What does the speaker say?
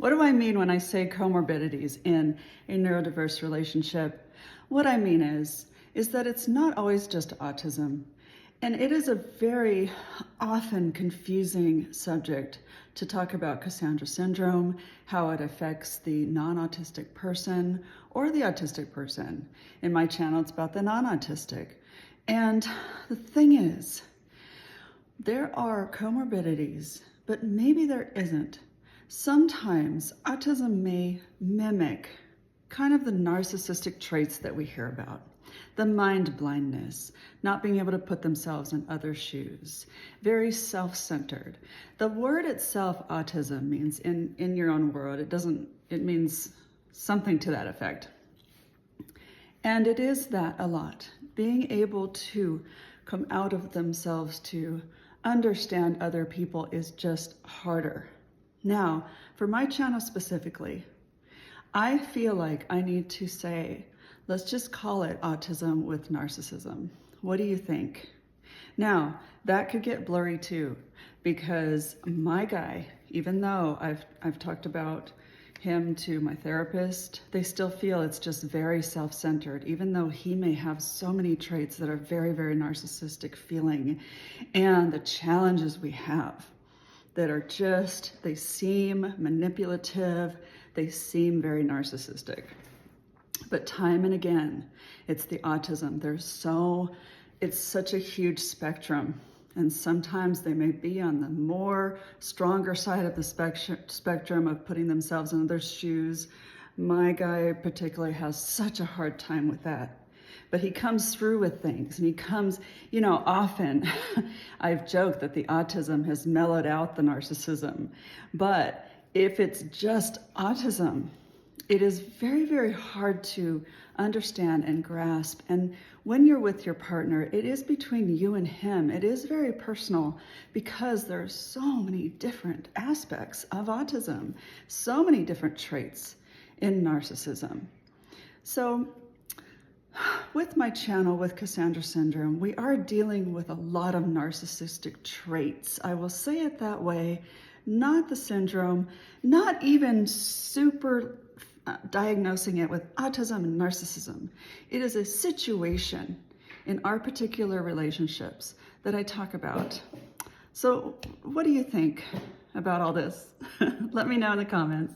What do I mean when I say comorbidities in a neurodiverse relationship? What I mean is that it's not always just autism. And it is a very often confusing subject to talk about Cassandra syndrome, how it affects the non-autistic person or the autistic person. In my channel, it's about the non-autistic. And the thing is, there are comorbidities, but maybe there isn't. Sometimes autism may mimic kind of the narcissistic traits that we hear about. The mind blindness, not being able to put themselves in other shoes, very self-centered. The word itself, autism, means in your own word, it means something to that effect. And it is that a lot. Being able to come out of themselves to understand other people is just harder. Now, for my channel specifically, I feel like I need to say, let's just call it autism with narcissism. What do you think? Now, that could get blurry too, because my guy, even though I've talked about him to my therapist, they still feel it's just very self-centered, even though he may have so many traits that are very, very narcissistic feeling, and the challenges we have that are just, they seem manipulative, they seem very narcissistic. But time and again, it's the autism. It's such a huge spectrum. And sometimes they may be on the more stronger side of the spectrum of putting themselves in their shoes. My guy particularly has such a hard time with that. But he comes through with things, and he comes, often I've joked that the autism has mellowed out the narcissism. But if it's just autism, it is very, very hard to understand and grasp. And when you're with your partner, it is between you and him. It is very personal because there are so many different aspects of autism, so many different traits in narcissism. So with my channel, with Cassandra syndrome, we are dealing with a lot of narcissistic traits. I will say it that way, not the syndrome, not even super diagnosing it with autism and narcissism. It is a situation in our particular relationships that I talk about. So what do you think about all this? Let me know in the comments.